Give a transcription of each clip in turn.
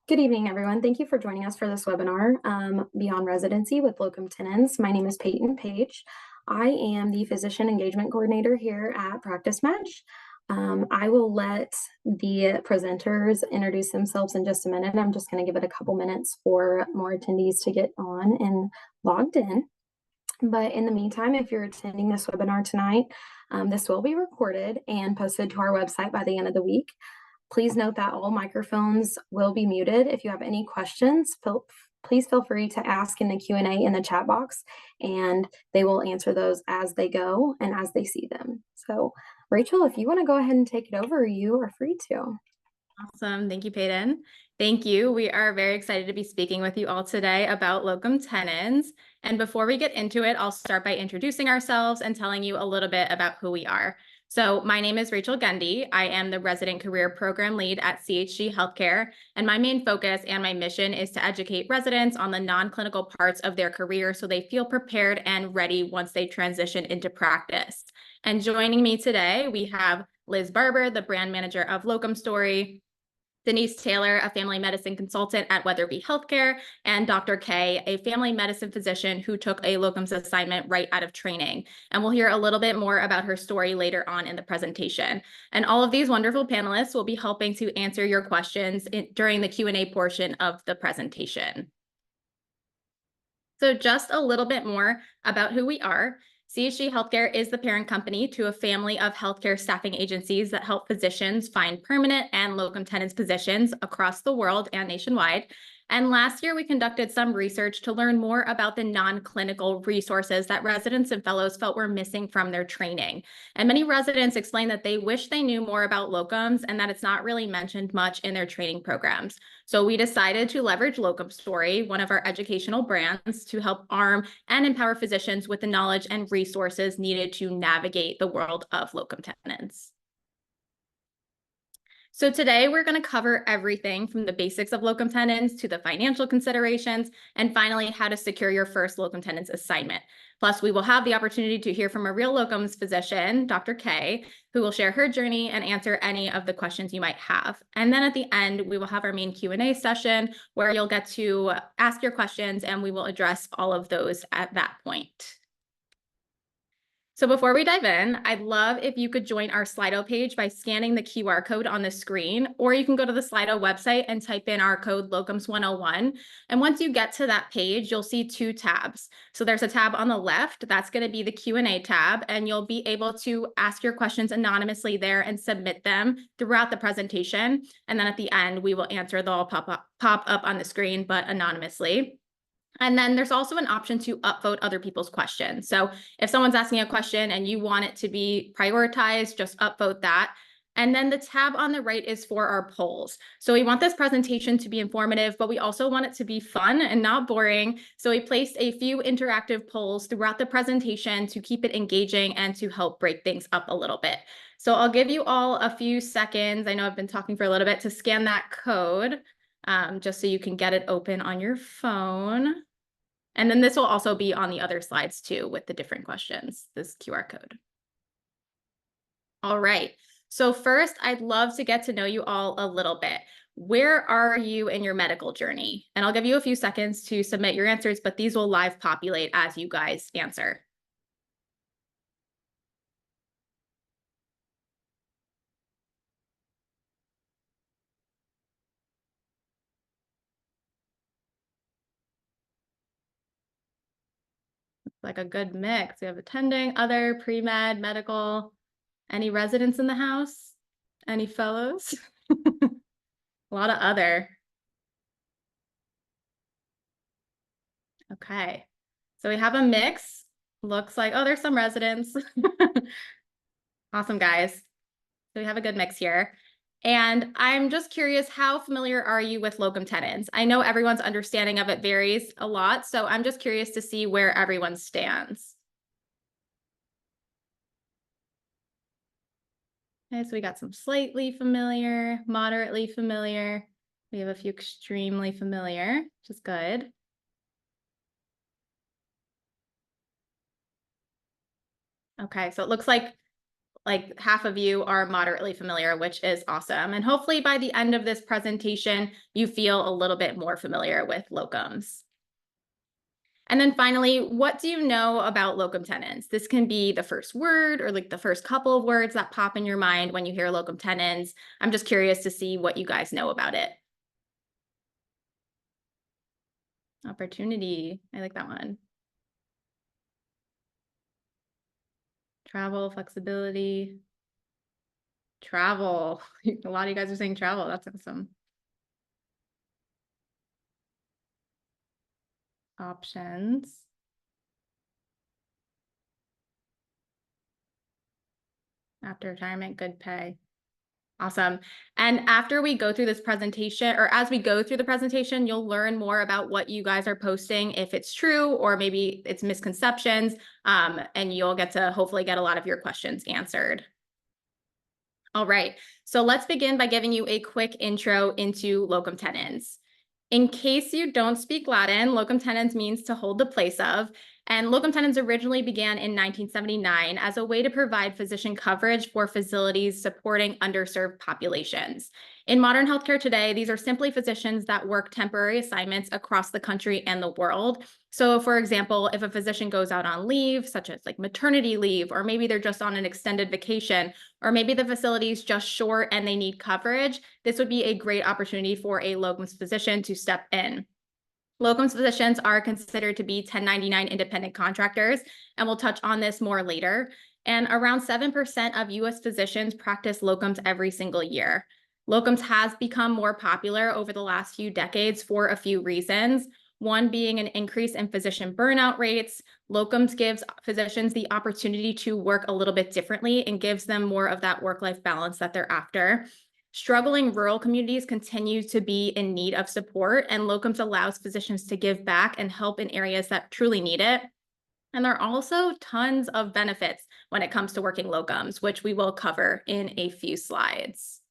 Good evening, everyone. Thank you for joining us for this webinar, Beyond Residency with Locum Tenens. My name is Peyton Page. I am the Physician Engagement Coordinator here at PracticeMatch. I will let the presenters introduce themselves in just a minute. I'm just going to give it a couple minutes for more attendees to get on and logged in. But in the meantime, if you're attending this webinar tonight, this will be recorded and posted to our website by the end of the week. Please note that all microphones will be muted. If you have any questions, please feel free to ask in the Q&A in the chat box, and they will answer those as they go and as they see them. So, Rachel, if you want to go ahead and take it over, you are free to. Awesome. Thank you, Peyton. Thank you. We are very excited to be speaking with you all today about locum tenens. And before we get into it, I'll start by introducing ourselves and telling you a little bit about who we are. So my name is Rachel Gundy. I am the Resident Career Program Lead at CHG Healthcare, and my main focus and my mission is to educate residents on the non-clinical parts of their career so they feel prepared and ready once they transition into practice. And joining me today, we have Liz Barber, the brand manager of Locumstory, Denise Taylor, a family medicine consultant at Weatherby Healthcare, and Dr. K, a family medicine physician who took a locums assignment right out of training. And we'll hear a little bit more about her story later on in the presentation. And all of these wonderful panelists will be helping to answer your questions during the Q&A portion of the presentation. So just a little bit more about who we are. CHG Healthcare is the parent company to a family of healthcare staffing agencies that help physicians find permanent and locum tenens positions across the world and nationwide. And last year, we conducted some research to learn more about the non-clinical resources that residents and fellows felt were missing from their training. And many residents explained that they wish they knew more about locums and that it's not really mentioned much in their training programs. So we decided to leverage Locumstory, one of our educational brands, to help arm and empower physicians with the knowledge and resources needed to navigate the world of locum tenens. So today we're going to cover everything from the basics of locum tenens to the financial considerations, and finally how to secure your first locum tenens assignment. Plus, we will have the opportunity to hear from a real locums physician, Dr. K, who will share her journey and answer any of the questions you might have. And then at the end, we will have our main Q&A session where you'll get to ask your questions and we will address all of those at that point. So before we dive in, I'd love if you could join our Slido page by scanning the QR code on the screen, or you can go to the Slido website and type in our code Locums101. And once you get to that page, you'll see two tabs. So there's a tab on the left, that's going to be the Q&A tab, and you'll be able to ask your questions anonymously there and submit them throughout the presentation. And then at the end, we will answer. They'll pop up on the screen, but anonymously. And then there's also an option to upvote other people's questions. So if someone's asking a question and you want it to be prioritized, just upvote that. And then the tab on the right is for our polls. So we want this presentation to be informative, but we also want it to be fun and not boring. So we placed a few interactive polls throughout the presentation to keep it engaging and to help break things up a little bit. So I'll give you all a few seconds. I know I've been talking for a little bit to scan that code, just so you can get it open on your phone. And then this will also be on the other slides too with the different questions, this QR code. All right. So first, I'd love to get to know you all a little bit. Where are you in your medical journey? And I'll give you a few seconds to submit your answers, but these will live populate as you guys answer. Like a good mix. We have attending, other, pre-med, medical. Any residents in the house? Any fellows? A lot of other. Okay, so we have a mix. Looks like, oh, there's some residents. Awesome, guys. So we have a good mix here. And I'm just curious, how familiar are you with locum tenens? I know everyone's understanding of it varies a lot, so I'm just curious to see where everyone stands. Okay, so we got some slightly familiar, moderately familiar. We have a few extremely familiar, which is good. Okay, so it looks like like half of you are moderately familiar, which is awesome. And hopefully by the end of this presentation, you feel a little bit more familiar with locums. And then finally, what do you know about locum tenens? This can be the first word or like the first couple of words that pop in your mind when you hear locum tenens. I'm just curious to see what you guys know about it. Opportunity. I like that one. Travel, flexibility. Travel. A lot of you guys are saying travel. That's awesome. Options. After retirement, good pay. Awesome. And after we go through this presentation, or as we go through the presentation, you'll learn more about what you guys are posting, if it's true, or maybe it's misconceptions, and you'll get to hopefully get a lot of your questions answered. All right, so let's begin by giving you a quick intro into locum tenens. In case you don't speak Latin, locum tenens means to hold the place of, and locum tenens originally began in 1979 as a way to provide physician coverage for facilities supporting underserved populations. In modern healthcare today, these are simply physicians that work temporary assignments across the country and the world. So for example, if a physician goes out on leave, such as like maternity leave, or maybe they're just on an extended vacation, or maybe the facility is just short and they need coverage, this would be a great opportunity for a locums physician to step in. Locums physicians are considered to be 1099 independent contractors, and we'll touch on this more later. And around 7% of US physicians practice locums every single year. Locums has become more popular over the last few decades for a few reasons. One being an increase in physician burnout rates. Locums gives physicians the opportunity to work a little bit differently and gives them more of that work-life balance that they're after. Struggling rural communities continue to be in need of support, and locums allows physicians to give back and help in areas that truly need it. And there are also tons of benefits when it comes to working locums, which we will cover in a few slides.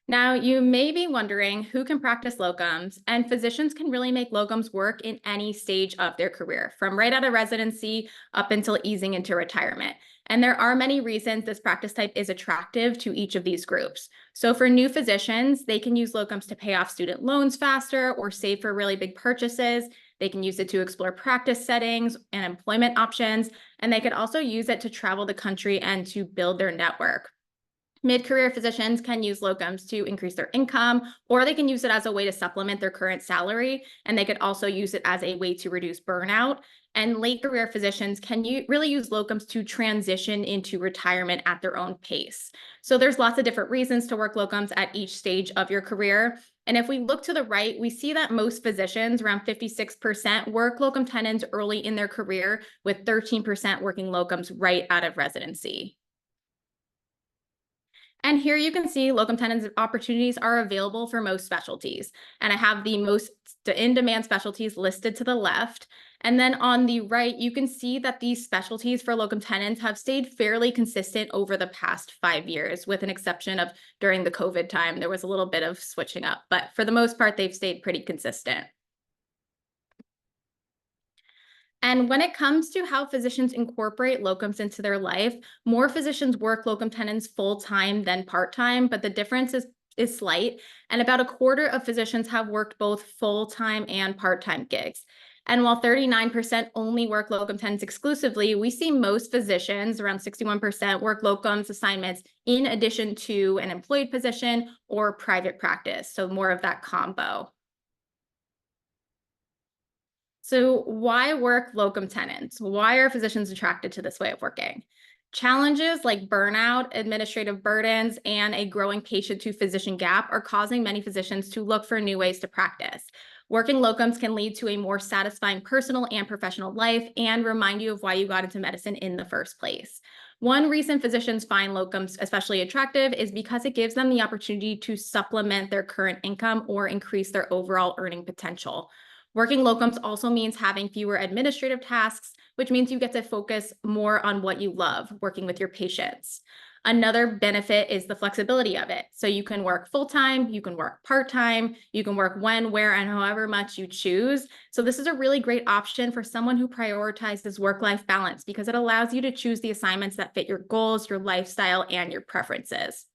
Now, you may be wondering who can practice locums, and physicians can really make locums work in any stage of their career, from right out of residency up until easing into retirement. And there are many reasons this practice type is attractive to each of these groups. So for new physicians, they can use locums to pay off student loans faster or save for really big purchases. They can use it to explore practice settings and employment options, and they could also use it to travel the country and to build their network. Mid-career physicians can use locums to increase their income, or they can use it as a way to supplement their current salary, and they could also use it as a way to reduce burnout. And late career physicians can really use locums to transition into retirement at their own pace. So there's lots of different reasons to work locums at each stage of your career. And if we look to the right, we see that most physicians, around 56%, work locum tenens early in their career, with 13% working locums right out of residency. And here you can see locum tenens opportunities are available for most specialties. And I have the most in-demand specialties listed to the left. And then on the right, you can see that these specialties for locum tenens have stayed fairly consistent over the past 5 years, with an exception of during the COVID time. There was a little bit of switching up, but for the most part, they've stayed pretty consistent. And when it comes to how physicians incorporate locums into their life, more physicians work locum tenens full-time than part-time, but the difference is slight. And about a quarter of physicians have worked both full-time and part-time gigs. And while 39% only work locum tenens exclusively, we see most physicians, around 61%, work locums assignments in addition to an employed position or private practice. So more of that combo. So why work locum tenens? Why are physicians attracted to this way of working? Challenges like burnout, administrative burdens, and a growing patient to physician gap are causing many physicians to look for new ways to practice. Working locums can lead to a more satisfying personal and professional life and remind you of why you got into medicine in the first place. One reason physicians find locums especially attractive is because it gives them the opportunity to supplement their current income or increase their overall earning potential. Working locums also means having fewer administrative tasks, which means you get to focus more on what you love, working with your patients. Another benefit is the flexibility of it. So you can work full-time, you can work part-time, you can work when, where, and however much you choose. So this is a really great option for someone who prioritizes work-life balance because it allows you to choose the assignments that fit your goals, your lifestyle, and your preferences.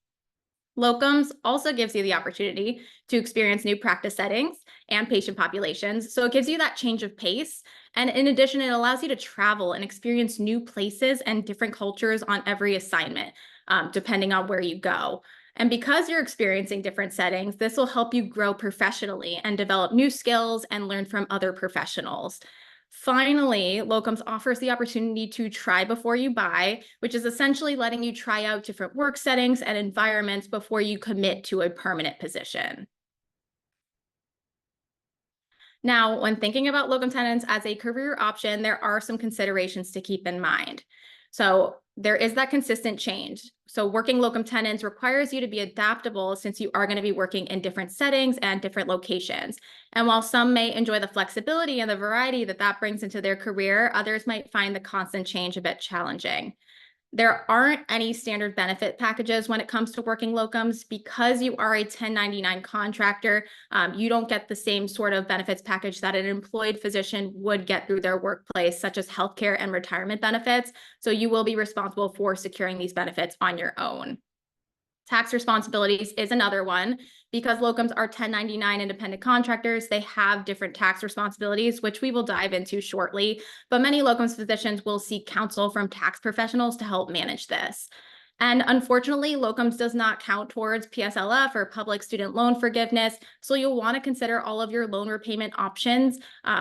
Locums also gives you the opportunity to experience new practice settings and patient populations. So it gives you that change of pace. And in addition, it allows you to travel and experience new places and different cultures on every assignment, depending on where you go. And because you're experiencing different settings, this will help you grow professionally and develop new skills and learn from other professionals. Finally, Locums offers the opportunity to try before you buy, which is essentially letting you try out different work settings and environments before you commit to a permanent position. Now, when thinking about locum tenens as a career option, there are some considerations to keep in mind. So there is that consistent change. So working locum tenens requires you to be adaptable since you are going to be working in different settings and different locations. And while some may enjoy the flexibility and the variety that that brings into their career, others might find the constant change a bit challenging. There aren't any standard benefit packages when it comes to working locums because you are a 1099 contractor. You don't get the same sort of benefits package that an employed physician would get through their workplace, such as healthcare and retirement benefits. So you will be responsible for securing these benefits on your own. Tax responsibilities is another one. Because locums are 1099 independent contractors, they have different tax responsibilities, which we will dive into shortly. But many locums physicians will seek counsel from tax professionals to help manage this. And unfortunately, locums does not count towards PSLF or public student loan forgiveness. So you'll want to consider all of your loan repayment options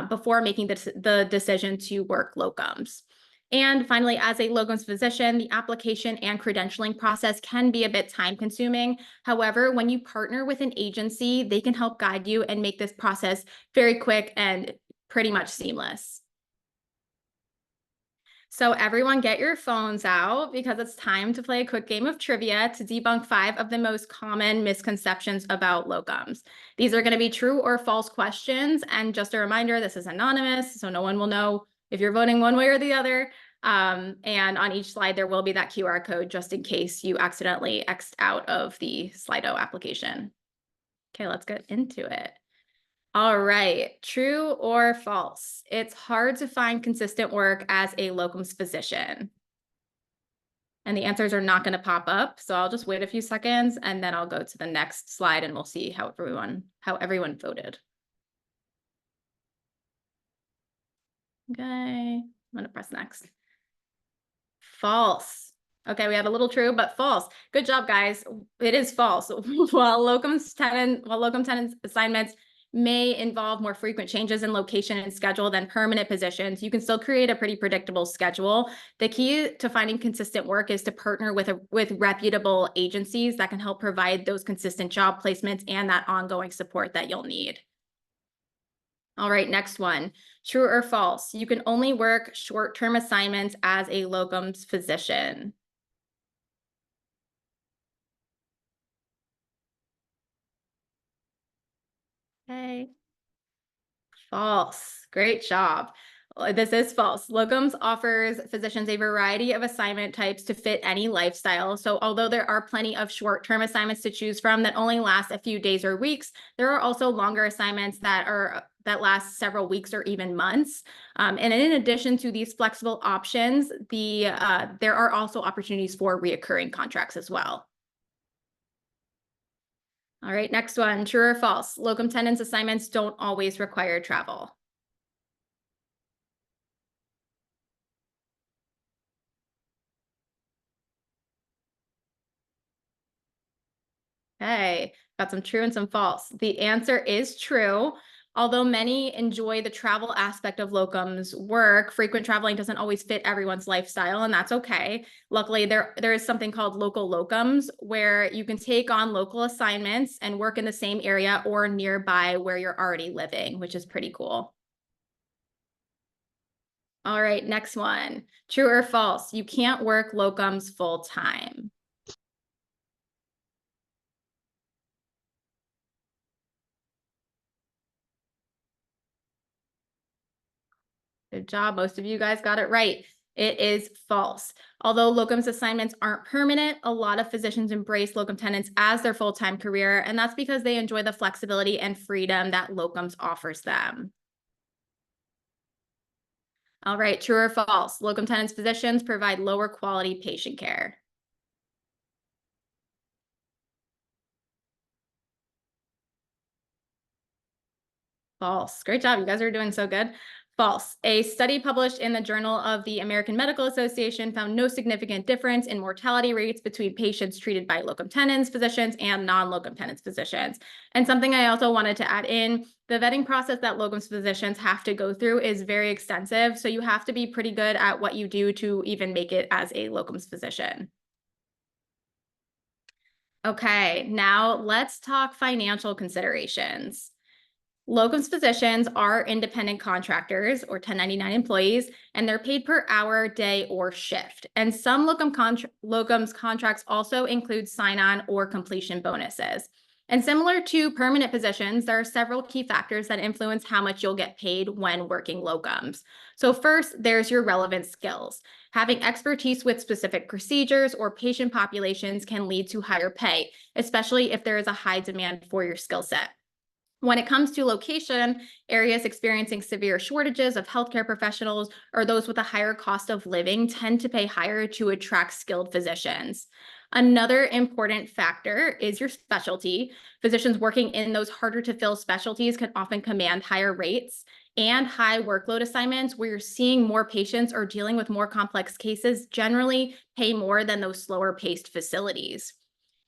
before making the decision to work locums. And finally, as a locums physician, the application and credentialing process can be a bit time consuming. However, when you partner with an agency, they can help guide you and make this process very quick and pretty much seamless. So everyone get your phones out because it's time to play a quick game of trivia to debunk 5 of the most common misconceptions about locums. These are going to be true or false questions. And just a reminder, this is anonymous, so no one will know if you're voting one way or the other. And on each slide, there will be that QR code just in case you accidentally X'd out of the Slido application. Okay, let's get into it. All right, true or false? It's hard to find consistent work as a locums physician. And the answers are not going to pop up, so I'll just wait a few seconds and then I'll go to the next slide and we'll see how everyone voted. Okay, I'm going to press next. False. Okay, we had a little true, but false. Good job, guys. It is false. While locum tenens assignments may involve more frequent changes in location and schedule than permanent positions, you can still create a pretty predictable schedule. The key to finding consistent work is to partner with reputable agencies that can help provide those consistent job placements and that ongoing support that you'll need. All right, next one. True or false? You can only work short-term assignments as a locums physician. Okay. False. Great job. This is false. Locums offers physicians a variety of assignment types to fit any lifestyle. So although there are plenty of short-term assignments to choose from that only last a few days or weeks, there are also longer assignments that last several weeks or even months. And in addition to these flexible options, there are also opportunities for reoccurring contracts as well. All right, next one, true or false? Locum tenens assignments don't always require travel. Okay, got some true and some false. The answer is true. Although many enjoy the travel aspect of locums work, frequent traveling doesn't always fit everyone's lifestyle, and that's okay. Luckily, there is something called local locums where you can take on local assignments and work in the same area or nearby where you're already living, which is pretty cool. All right, next one. True or false? You can't work locums full time. Good job. Most of you guys got it right. It is false. Although locums assignments aren't permanent, a lot of physicians embrace locum tenens as their full-time career, and that's because they enjoy the flexibility and freedom that locums offers them. All right, true or false? Locum tenens physicians provide lower quality patient care. False. Great job. You guys are doing so good. False. A study published in the Journal of the American Medical Association found no significant difference in mortality rates between patients treated by locum tenens physicians and non-locum tenens physicians. And something I also wanted to add in, the vetting process that locums physicians have to go through is very extensive. So you have to be pretty good at what you do to even make it as a locums physician. Okay, now let's talk financial considerations. Locums physicians are independent contractors or 1099 employees, and they're paid per hour, day, or shift. And some locums contracts also include sign-on or completion bonuses. And similar to permanent positions, there are several key factors that influence how much you'll get paid when working locums. So first, there's your relevant skills. Having expertise with specific procedures or patient populations can lead to higher pay, especially if there is a high demand for your skill set. When it comes to location, areas experiencing severe shortages of healthcare professionals or those with a higher cost of living tend to pay higher to attract skilled physicians. Another important factor is your specialty. Physicians working in those harder to fill specialties can often command higher rates, and high workload assignments where you're seeing more patients or dealing with more complex cases generally pay more than those slower paced facilities.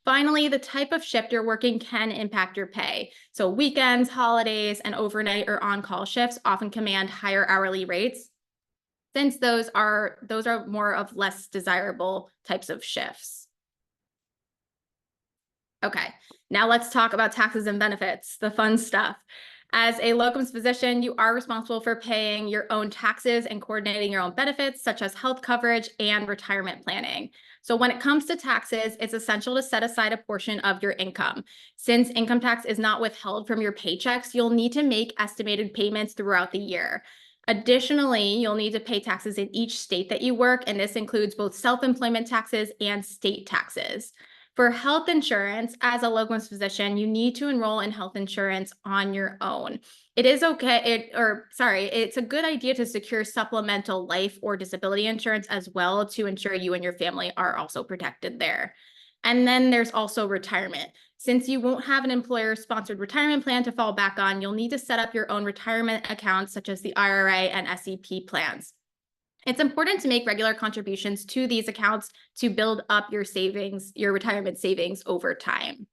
Finally, the type of shift you're working can impact your pay. So weekends, holidays, and overnight or on-call shifts often command higher hourly rates, since those are more of less desirable types of shifts. Okay, now let's talk about taxes and benefits, the fun stuff. As a locums physician, you are responsible for paying your own taxes and coordinating your own benefits, such as health coverage and retirement planning. So when it comes to taxes, it's essential to set aside a portion of your income. Since income tax is not withheld from your paychecks, you'll need to make estimated payments throughout the year. Additionally, you'll need to pay taxes in each state that you work, and this includes both self-employment taxes and state taxes. For health insurance, as a locums physician, you need to enroll in health insurance on your own. It's a good idea to secure supplemental life or disability insurance as well to ensure you and your family are also protected there. And then there's also retirement. Since you won't have an employer-sponsored retirement plan to fall back on, you'll need to set up your own retirement accounts, such as the IRA and SEP plans. It's important to make regular contributions to these accounts to build up your savings, your retirement savings over time.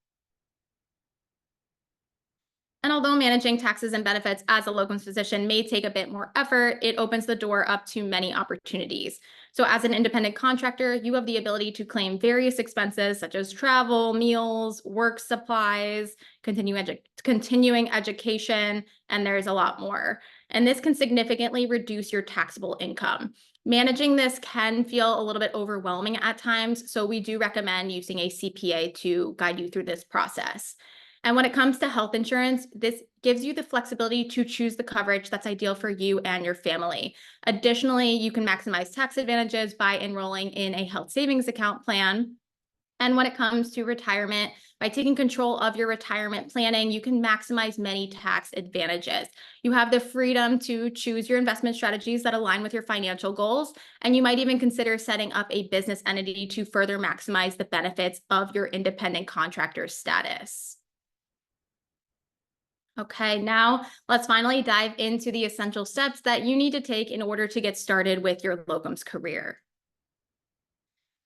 And although managing taxes and benefits as a locums physician may take a bit more effort, it opens the door up to many opportunities. So as an independent contractor, you have the ability to claim various expenses such as travel, meals, work supplies, continuing education, and there's a lot more. And this can significantly reduce your taxable income. Managing this can feel a little bit overwhelming at times, so we do recommend using a CPA to guide you through this process. And when it comes to health insurance, this gives you the flexibility to choose the coverage that's ideal for you and your family. Additionally, you can maximize tax advantages by enrolling in a health savings account plan. And when it comes to retirement, by taking control of your retirement planning, you can maximize many tax advantages. You have the freedom to choose your investment strategies that align with your financial goals, and you might even consider setting up a business entity to further maximize the benefits of your independent contractor status. Okay, now let's finally dive into the essential steps that you need to take in order to get started with your locums career.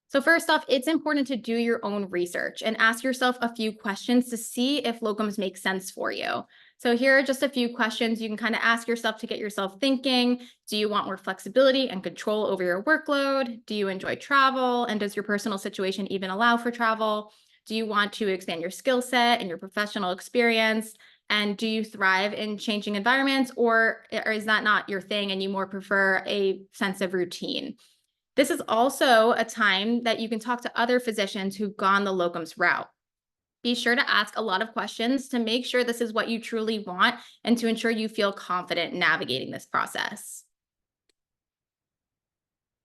So first off, it's important to do your own research and ask yourself a few questions to see if locums make sense for you. So here are just a few questions you can kind of ask yourself to get yourself thinking. Do you want more flexibility and control over your workload? Do you enjoy travel? And does your personal situation even allow for travel? Do you want to expand your skill set and your professional experience? And do you thrive in changing environments, or is that not your thing and you more prefer a sense of routine? This is also a time that you can talk to other physicians who've gone the locums route. Be sure to ask a lot of questions to make sure this is what you truly want and to ensure you feel confident navigating this process.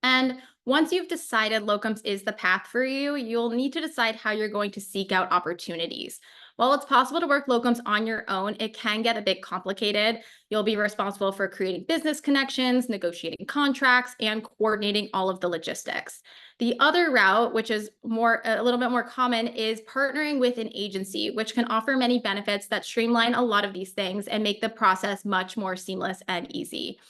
And once you've decided locums is the path for you, you'll need to decide how you're going to seek out opportunities. While it's possible to work locums on your own, it can get a bit complicated. You'll be responsible for creating business connections, negotiating contracts, and coordinating all of the logistics. The other route, which is a little bit more common, is partnering with an agency, which can offer many benefits that streamline a lot of these things and make the process much more seamless and easy.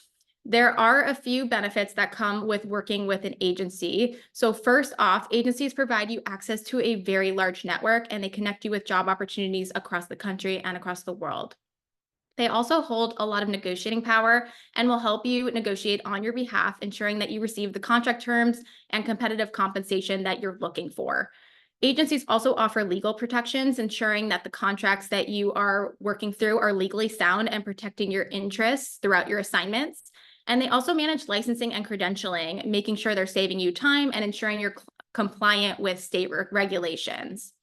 There are a few benefits that come with working with an agency. So first off, agencies provide you access to a very large network, and they connect you with job opportunities across the country and across the world. They also hold a lot of negotiating power and will help you negotiate on your behalf, ensuring that you receive the contract terms and competitive compensation that you're looking for. Agencies also offer legal protections, ensuring that the contracts that you are working through are legally sound and protecting your interests throughout your assignments. And they also manage licensing and credentialing, making sure they're saving you time and ensuring you're compliant with state regulations.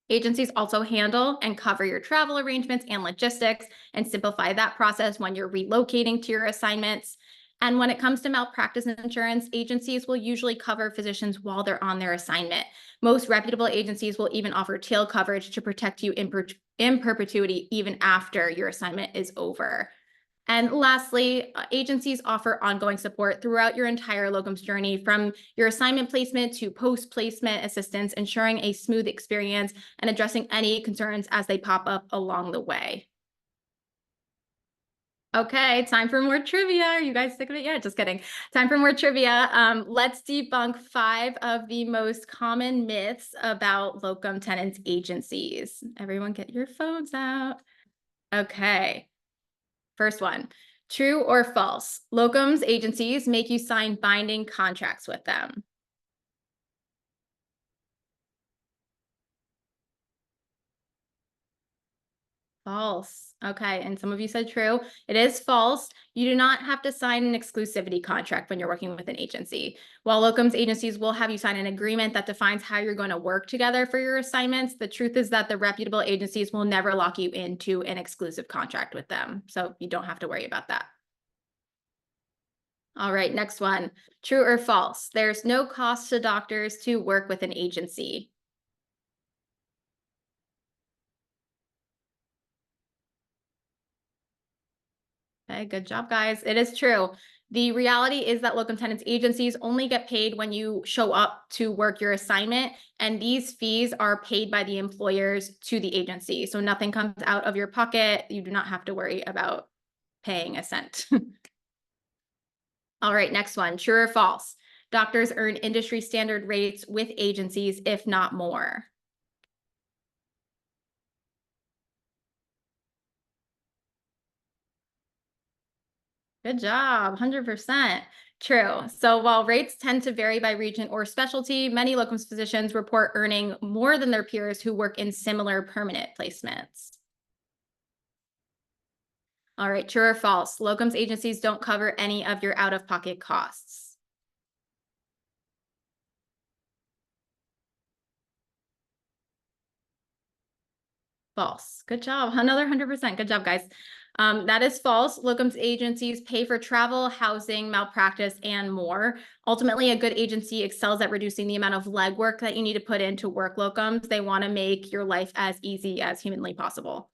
Agencies also handle and cover your travel arrangements and logistics and simplify that process when you're relocating to your assignments. And when it comes to malpractice insurance, agencies will usually cover physicians while they're on their assignment. Most reputable agencies will even offer tail coverage to protect you in perpetuity, even after your assignment is over. And lastly, agencies offer ongoing support throughout your entire locums journey, from your assignment placement to post-placement assistance, ensuring a smooth experience and addressing any concerns as they pop up along the way. Okay, time for more trivia. Are you guys sick of it yet? Just kidding. Time for more trivia. Let's debunk 5 of the most common myths about locum tenens agencies. Everyone get your phones out. Okay. First one, true or false? Locums agencies make you sign binding contracts with them. False. Okay, and some of you said true. It is false. You do not have to sign an exclusivity contract when you're working with an agency. While locums agencies will have you sign an agreement that defines how you're going to work together for your assignments, the truth is that the reputable agencies will never lock you into an exclusive contract with them. So you don't have to worry about that. All right, next one. True or false? There's no cost to doctors to work with an agency. Okay, good job, guys. It is true. The reality is that locum tenens agencies only get paid when you show up to work your assignment, and these fees are paid by the employers to the agency. So nothing comes out of your pocket. You do not have to worry about paying a cent. All right, next one. True or false? Doctors earn industry standard rates with agencies, if not more. Good job, 100%. True. So while rates tend to vary by region or specialty, many locums physicians report earning more than their peers who work in similar permanent placements. All right, true or false? Locums agencies don't cover any of your out-of-pocket costs. False. Good job. Another 100%. Good job, guys. That is false. Locums agencies pay for travel, housing, malpractice, and more. Ultimately, a good agency excels at reducing the amount of legwork that you need to put in to work locums. They want to make your life as easy as humanly possible.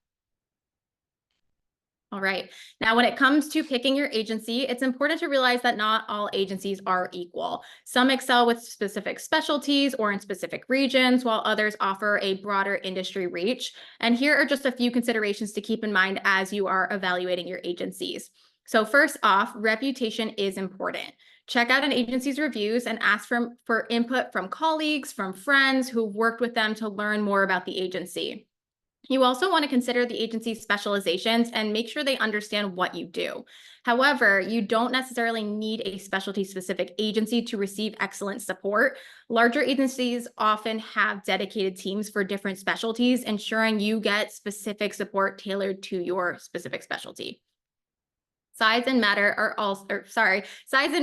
All right. Now, when it comes to picking your agency, it's important to realize that not all agencies are equal. Some excel with specific specialties or in specific regions, while others offer a broader industry reach. And here are just a few considerations to keep in mind as you are evaluating your agencies. So first off, reputation is important. Check out an agency's reviews and ask for input from colleagues, from friends who've worked with them to learn more about the agency. You also want to consider the agency's specializations and make sure they understand what you do. However, you don't necessarily need a specialty-specific agency to receive excellent support. Larger agencies often have dedicated teams for different specialties, ensuring you get specific support tailored to your specific specialty. Size and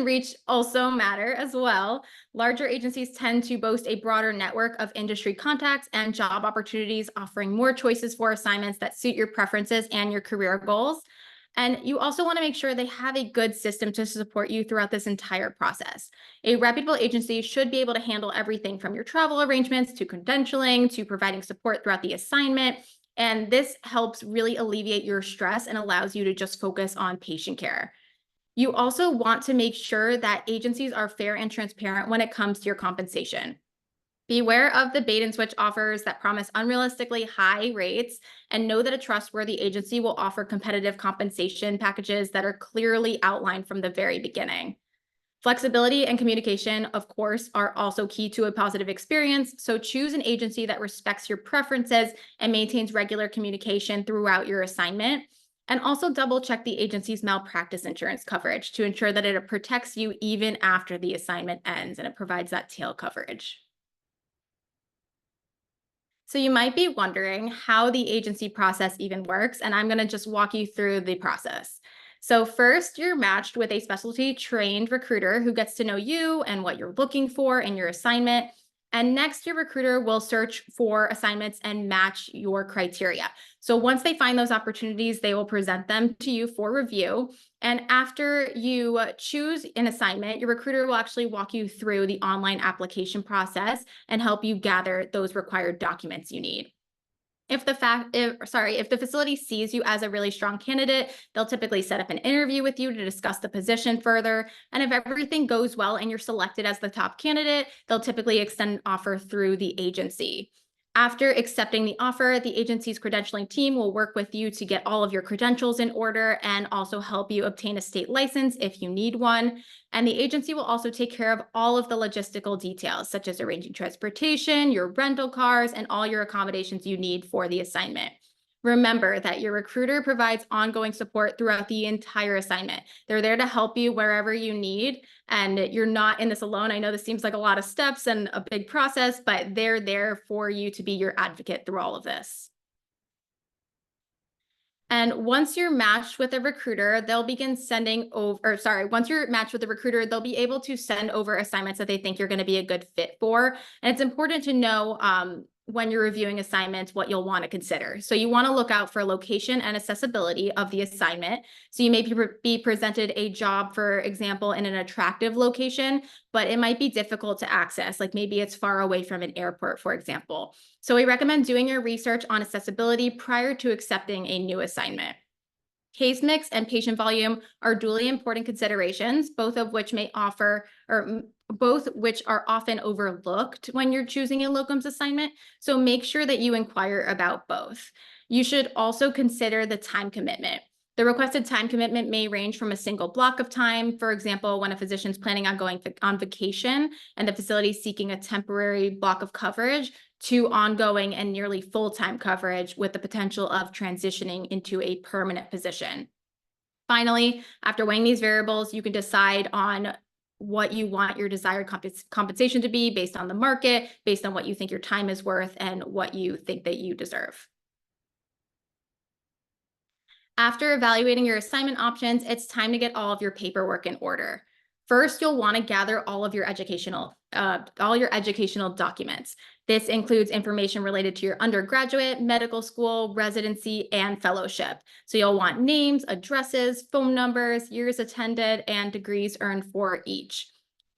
reach also matter as well. Larger agencies tend to boast a broader network of industry contacts and job opportunities, offering more choices for assignments that suit your preferences and your career goals. And you also want to make sure they have a good system to support you throughout this entire process. A reputable agency should be able to handle everything from your travel arrangements to credentialing to providing support throughout the assignment. And this helps really alleviate your stress and allows you to just focus on patient care. You also want to make sure that agencies are fair and transparent when it comes to your compensation. Beware of the bait and switch offers that promise unrealistically high rates, and know that a trustworthy agency will offer competitive compensation packages that are clearly outlined from the very beginning. Flexibility and communication, of course, are also key to a positive experience. So choose an agency that respects your preferences and maintains regular communication throughout your assignment. And also double check the agency's malpractice insurance coverage to ensure that it protects you even after the assignment ends and it provides that tail coverage. So you might be wondering how the agency process even works, and I'm going to just walk you through the process. So first, you're matched with a specialty trained recruiter who gets to know you and what you're looking for in your assignment. And next, your recruiter will search for assignments and match your criteria. So once they find those opportunities, they will present them to you for review. And after you choose an assignment, your recruiter will actually walk you through the online application process and help you gather those required documents you need. If the facility sees you as a really strong candidate, they'll typically set up an interview with you to discuss the position further. And if everything goes well and you're selected as the top candidate, they'll typically extend an offer through the agency. After accepting the offer, the agency's credentialing team will work with you to get all of your credentials in order and also help you obtain a state license if you need one. And the agency will also take care of all of the logistical details, such as arranging transportation, your rental cars, and all your accommodations you need for the assignment. Remember that your recruiter provides ongoing support throughout the entire assignment. They're there to help you wherever you need, and you're not in this alone. I know this seems like a lot of steps and a big process, but they're there for you to be your advocate through all of this. And once you're matched with a recruiter, they'll begin sending over, or sorry, once you're matched with a recruiter, they'll be able to send over assignments that they think you're going to be a good fit for. And it's important to know when you're reviewing assignments, what you'll want to consider. So you want to look out for location and accessibility of the assignment. So you may be presented a job, for example, in an attractive location, but it might be difficult to access. Like maybe it's far away from an airport, for example. So we recommend doing your research on accessibility prior to accepting a new assignment. Case mix and patient volume are duly important considerations, both of which may offer, or both which are often overlooked when you're choosing a locums assignment. So make sure that you inquire about both. You should also consider the time commitment. The requested time commitment may range from a single block of time, for example, when a physician's planning on going on vacation and the facility is seeking a temporary block of coverage, to ongoing and nearly full-time coverage with the potential of transitioning into a permanent position. Finally, after weighing these variables, you can decide on what you want your desired compensation to be based on the market, based on what you think your time is worth, and what you think that you deserve. After evaluating your assignment options, it's time to get all of your paperwork in order. First, you'll want to gather all your educational documents. This includes information related to your undergraduate, medical school, residency, and fellowship. So you'll want names, addresses, phone numbers, years attended, and degrees earned for each.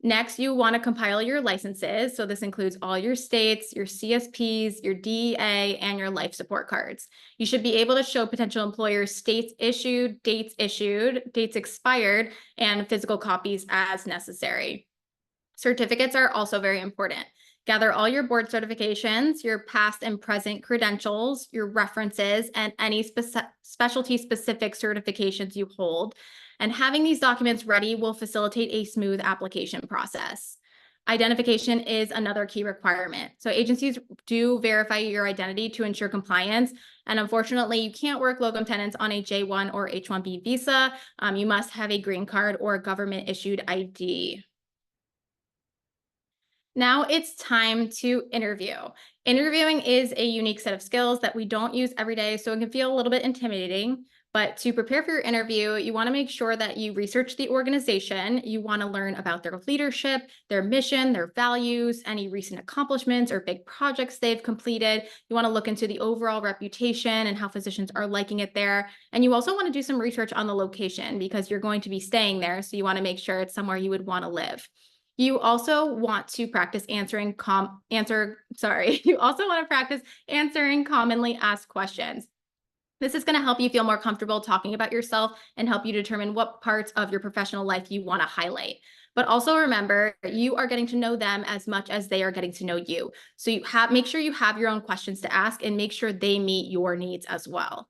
Next, you want to compile your licenses. So this includes all your states, your CSPs, your DEA, and your life support cards. You should be able to show potential employers dates issued, dates expired, and physical copies as necessary. Certificates are also very important. Gather all your board certifications, your past and present credentials, your references, and any specialty-specific certifications you hold. And having these documents ready will facilitate a smooth application process. Identification is another key requirement. So agencies do verify your identity to ensure compliance. And unfortunately, you can't work locum tenens on a J1 or H1B visa. You must have a green card or government-issued ID. Now it's time to interview. Interviewing is a unique set of skills that we don't use every day, so it can feel a little bit intimidating. But to prepare for your interview, you want to make sure that you research the organization. You want to learn about their leadership, their mission, their values, any recent accomplishments or big projects they've completed. You want to look into the overall reputation and how physicians are liking it there. And you also want to do some research on the location because you're going to be staying there. So you want to make sure it's somewhere you would want to live. You also want to practice you also want to practice answering commonly asked questions. This is going to help you feel more comfortable talking about yourself and help you determine what parts of your professional life you want to highlight. But also remember, you are getting to know them as much as they are getting to know you. So make sure you have your own questions to ask and make sure they meet your needs as well.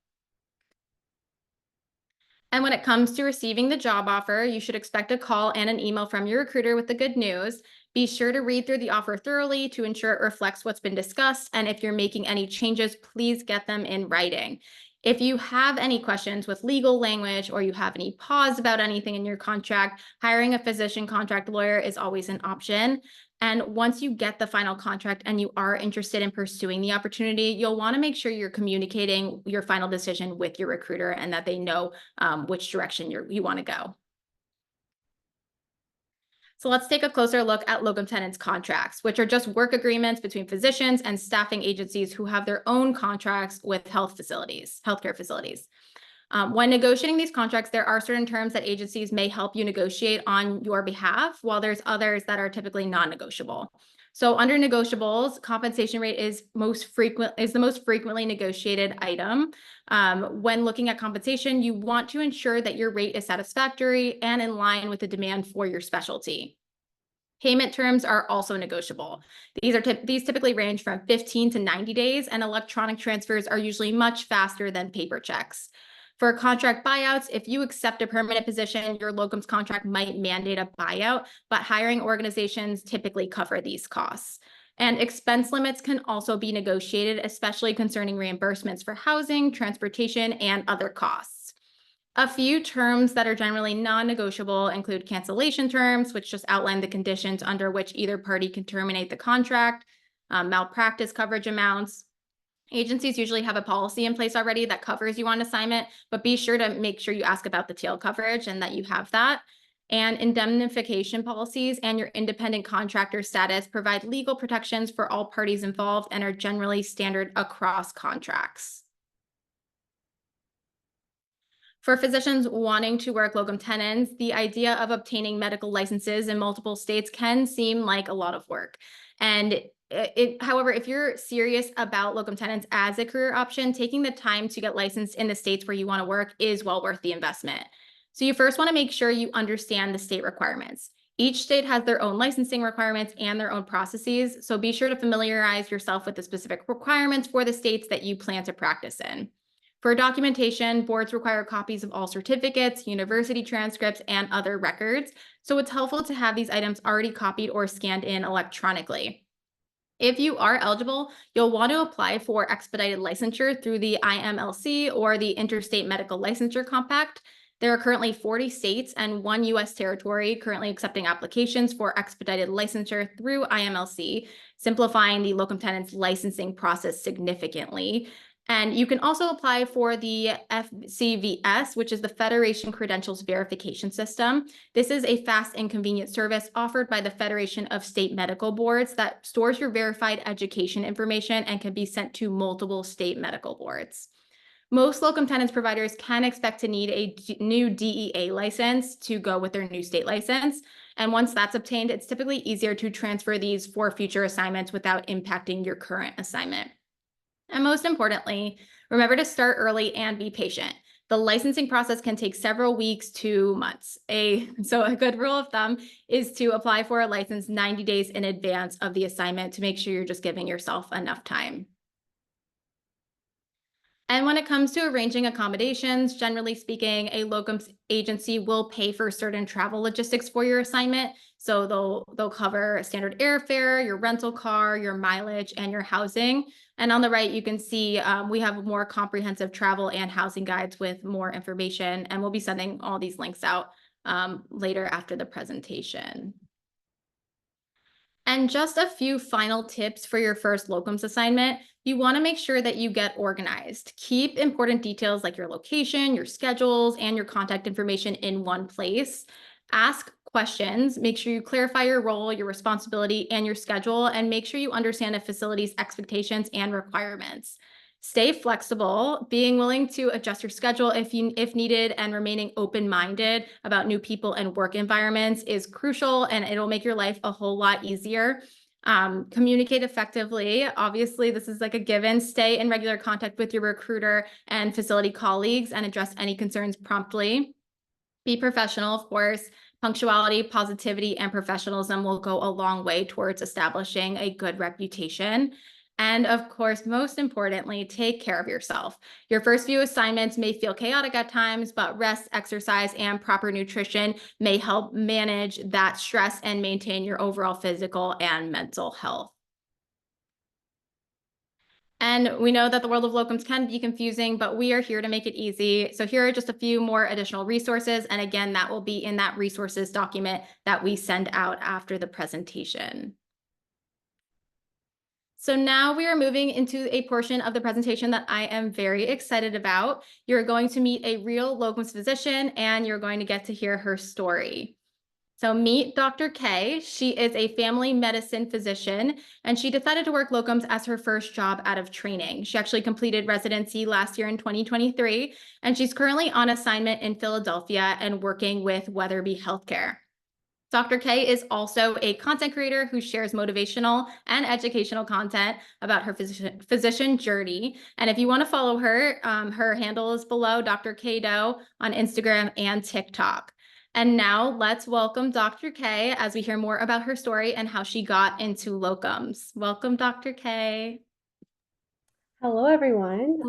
And when it comes to receiving the job offer, you should expect a call and an email from your recruiter with the good news. Be sure to read through the offer thoroughly to ensure it reflects what's been discussed. And if you're making any changes, please get them in writing. If you have any questions with legal language or you have any pause about anything in your contract, hiring a physician contract lawyer is always an option. And once you get the final contract and you are interested in pursuing the opportunity, you'll want to make sure you're communicating your final decision with your recruiter and that they know which direction you want to go. So let's take a closer look at locum tenens contracts, which are just work agreements between physicians and staffing agencies who have their own contracts with healthcare facilities. When negotiating these contracts, there are certain terms that agencies may help you negotiate on your behalf, while there's others that are typically non-negotiable. So under negotiables, compensation rate is the most frequently negotiated item. When looking at compensation, you want to ensure that your rate is satisfactory and in line with the demand for your specialty. Payment terms are also negotiable. These typically range from 15 to 90 days, and electronic transfers are usually much faster than paper checks. For contract buyouts, if you accept a permanent position, your locums contract might mandate a buyout, but hiring organizations typically cover these costs. And expense limits can also be negotiated, especially concerning reimbursements for housing, transportation, and other costs. A few terms that are generally non-negotiable include cancellation terms, which just outline the conditions under which either party can terminate the contract, malpractice coverage amounts. Agencies usually have a policy in place already that covers you on assignment, but be sure to make sure you ask about the tail coverage and that you have that. And indemnification policies and your independent contractor status provide legal protections for all parties involved and are generally standard across contracts. For physicians wanting to work locum tenens, the idea of obtaining medical licenses in multiple states can seem like a lot of work. And however, if you're serious about locum tenens as a career option, taking the time to get licensed in the states where you want to work is well worth the investment. So you first want to make sure you understand the state requirements. Each state has their own licensing requirements and their own processes, so be sure to familiarize yourself with the specific requirements for the states that you plan to practice in. For documentation, boards require copies of all certificates, university transcripts, and other records, so it's helpful to have these items already copied or scanned in electronically. If you are eligible, you'll want to apply for expedited licensure through the IMLC or the Interstate Medical Licensure Compact. There are currently 40 states and 1 U.S. territory currently accepting applications for expedited licensure through IMLC, simplifying the locum tenens licensing process significantly. And you can also apply for the FCVS, which is the Federation Credentials Verification System. This is a fast and convenient service offered by the Federation of State Medical Boards that stores your verified education information and can be sent to multiple state medical boards. Most locum tenens providers can expect to need a new DEA license to go with their new state license. And once that's obtained, it's typically easier to transfer these for future assignments without impacting your current assignment. And most importantly, remember to start early and be patient. The licensing process can take several weeks to months. So a good rule of thumb is to apply for a license 90 days in advance of the assignment to make sure you're just giving yourself enough time. And when it comes to arranging accommodations, generally speaking, a locums agency will pay for certain travel logistics for your assignment. So they'll cover standard airfare, your rental car, your mileage, and your housing. And on the right, you can see we have more comprehensive travel and housing guides with more information, and we'll be sending all these links out later after the presentation. And just a few final tips for your first locums assignment. You want to make sure that you get organized. Keep important details like your location, your schedules, and your contact information in one place. Ask questions. Make sure you clarify your role, your responsibility, and your schedule, and make sure you understand a facility's expectations and requirements. Stay flexible, being willing to adjust your schedule if needed, and remaining open-minded about new people and work environments is crucial, and it'll make your life a whole lot easier. Communicate effectively. Obviously, this is like a given. Stay in regular contact with your recruiter and facility colleagues and address any concerns promptly. Be professional, of course. Punctuality, positivity, and professionalism will go a long way towards establishing a good reputation. And of course, most importantly, take care of yourself. Your first few assignments may feel chaotic at times, but rest, exercise, and proper nutrition may help manage that stress and maintain your overall physical and mental health. And we know that the world of locums can be confusing, but we are here to make it easy. So here are just a few more additional resources. And again, that will be in that resources document that we send out after the presentation. So now we are moving into a portion of the presentation that I am very excited about. You're going to meet a real locums physician and you're going to get to hear her story. So meet Dr. K. She is a family medicine physician, and she decided to work locums as her first job out of training. She actually completed residency last year in 2023, and she's currently on assignment in Philadelphia and working with Weatherby Healthcare. Dr. K is also a content creator who shares motivational and educational content about her physician journey. And if you want to follow her, her handle is below, Dr. K Doe on Instagram and TikTok. And now let's welcome Dr. K as we hear more about her story and how she got into locums. Welcome, Dr. K. Hello, everyone.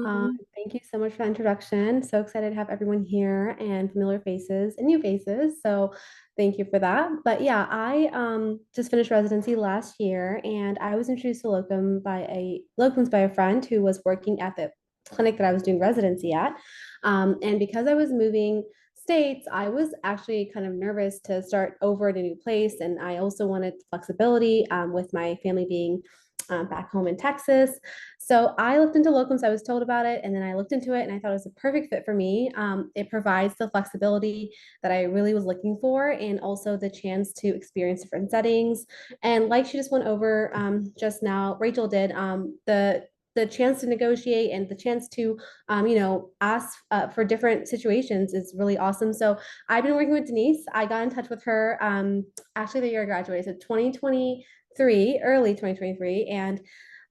Thank you so much for the introduction. So excited to have everyone here and familiar faces and new faces. So thank you for that. But yeah, I just finished residency last year, and I was introduced to locums by a friend who was working at the clinic that I was doing residency at. And because I was moving states, I was actually kind of nervous to start over at a new place, and I also wanted flexibility with my family being back home in Texas. So I looked into locums. I was told about it, and then I looked into it, and I thought it was a perfect fit for me. It provides the flexibility that I really was looking for, and also the chance to experience different settings. And like she just went over just now, Rachel did, the chance to negotiate and the chance to ask for different situations is really awesome. So I've been working with Denise. I got in touch with her actually the year I graduated, so 2023, early 2023. And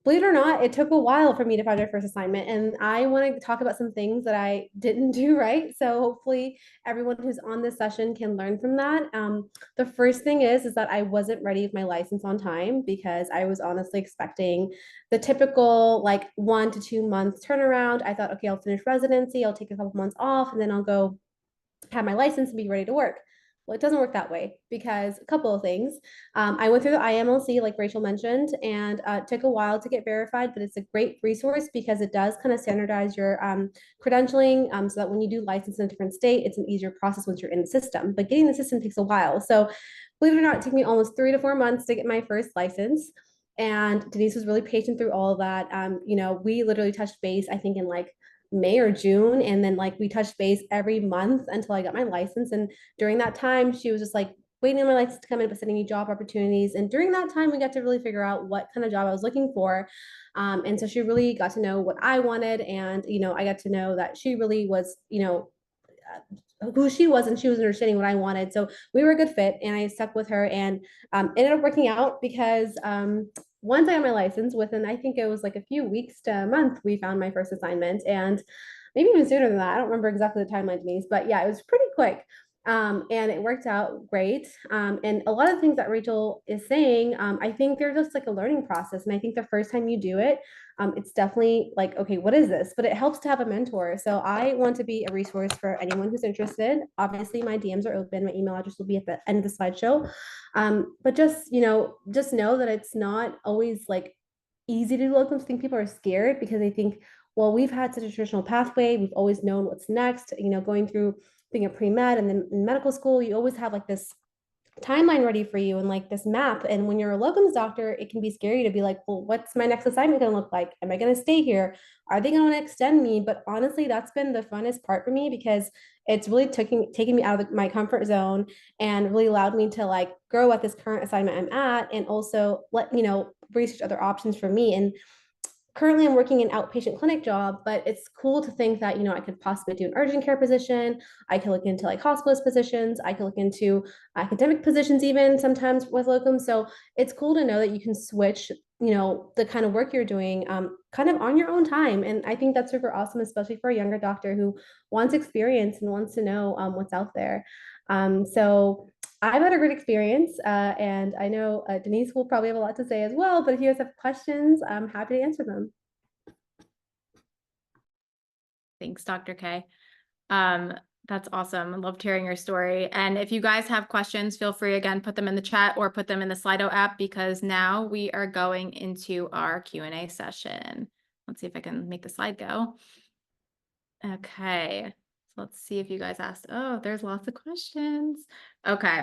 believe it or not, it took a while for me to find my first assignment. And I want to talk about some things that I didn't do right. So hopefully everyone who's on this session can learn from that. The first thing is that I wasn't ready with my license on time, because I was honestly expecting the typical like 1 to 2 month turnaround. I thought, okay, I'll finish residency, I'll take a couple months off, and then I'll go have my license and be ready to work. Well, it doesn't work that way, because a couple of things. I went through the IMLC, like Rachel mentioned, and it took a while to get verified, but it's a great resource because it does kind of standardize your credentialing so that when you do license in a different state, it's an easier process once you're in the system. But getting the system takes a while. So believe it or not, it took me almost 3 to 4 months to get my first license. And Denise was really patient through all of that. We literally touched base, I think, in like May or June. And then like we touched base every month until I got my license. And during that time, she was just like waiting on my license to come in, but sending me job opportunities. And during that time, we got to really figure out what kind of job I was looking for. And so she really got to know what I wanted. And, I got to know that she really was, who she was, and she was understanding what I wanted. So we were a good fit, and I stuck with her, and ended up working out because once I got my license, within I think it was like a few weeks to a month, we found my first assignment, and maybe even sooner than that. I don't remember exactly the timeline, Denise, but yeah, it was pretty quick. And it worked out great. And a lot of things that Rachel is saying, I think they're just like a learning process. And I think the first time you do it, it's definitely like, okay, what is this? But it helps to have a mentor. So I want to be a resource for anyone who's interested. Obviously, my DMs are open. My email address will be at the end of the slideshow. But just know that it's not always like easy to do locums. I think people are scared because they think, well, we've had such a traditional pathway. We've always known what's next. Going through being a pre-med and then in medical school, you always have like this timeline ready for you and like this map. And when you're a locums doctor, it can be scary to be like, well, what's my next assignment going to look like? Am I going to stay here? Are they going to extend me? But honestly, that's been the funnest part for me because it's really taking me out of my comfort zone and really allowed me to like grow at this current assignment I'm at and also let, research other options for me. And currently I'm working an outpatient clinic job, but it's cool to think that, I could possibly do an urgent care position. I could look into like hospitalist positions. I could look into academic positions even sometimes with locum. So it's cool to know that you can switch, the kind of work you're doing kind of on your own time. And I think that's super awesome, especially for a younger doctor who wants experience and wants to know what's out there. So I've had a great experience, and I know Denise will probably have a lot to say as well, but if you guys have questions, I'm happy to answer them. Thanks, Dr. K. That's awesome. I loved hearing your story. And if you guys have questions, feel free again, put them in the chat or put them in the Slido app because now we are going into our Q&A session. Let's see if I can make the slide go. Okay. So let's see if you guys asked. Oh, there's lots of questions. Okay.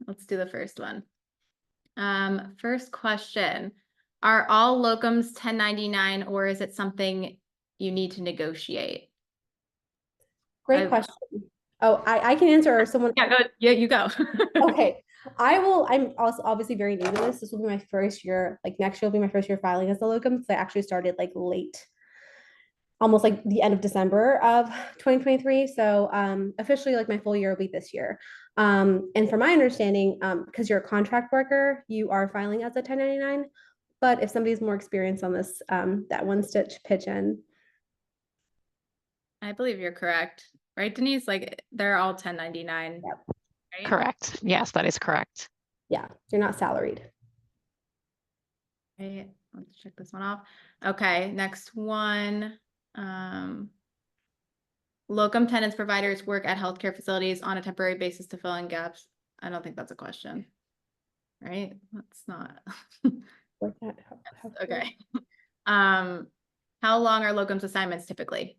Let's do the first one. First question. Are all locums 1099 or is it something you need to negotiate? Great question. Oh, I can answer or someone. Yeah, go. Yeah, you go. Okay. I'm also obviously very new to this. This will be my first year, like next year will be my first year filing as a locum. So I actually started like late, almost like the end of December of 2023. So officially like my full year will be this year. And from my understanding, because you're a contract worker, you are filing as a 1099. But if somebody's more experienced on this, that one stitch pitch in. I believe you're correct. Right, Denise? Like they're all 1099. Yep. Right? Correct. Yes, that is correct. Yeah, you're not salaried. Okay, let's check this one off. Okay, next one. Locum tenens providers work at healthcare facilities on a temporary basis to fill in gaps. I don't think that's a question. Right? That's not. Okay. How long are locums assignments typically?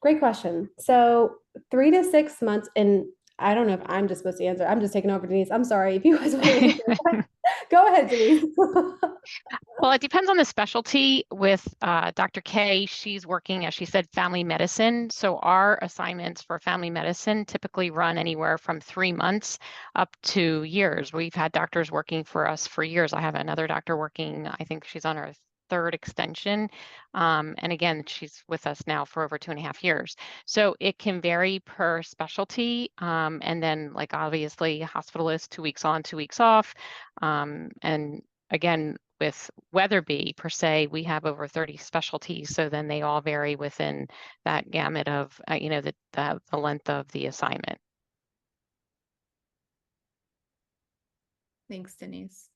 Great question. So 3 to 6 months, and I don't know if I'm just supposed to answer. I'm just taking over, Denise. I'm sorry if you guys want to answer. Go ahead, Denise. Well, it depends on the specialty. With Dr. K, she's working, as she said, family medicine. So our assignments for family medicine typically run anywhere from 3 months up to years. We've had doctors working for us for years. I have another doctor working, I think she's on her third extension. And again, she's with us now for over 2.5 years. So it can vary per specialty. And then like obviously hospitalist, 2 weeks on, 2 weeks off. And again, with Weatherby per se, we have over 30 specialties. So then they all vary within that gamut of, the length of the assignment. Thanks, Denise.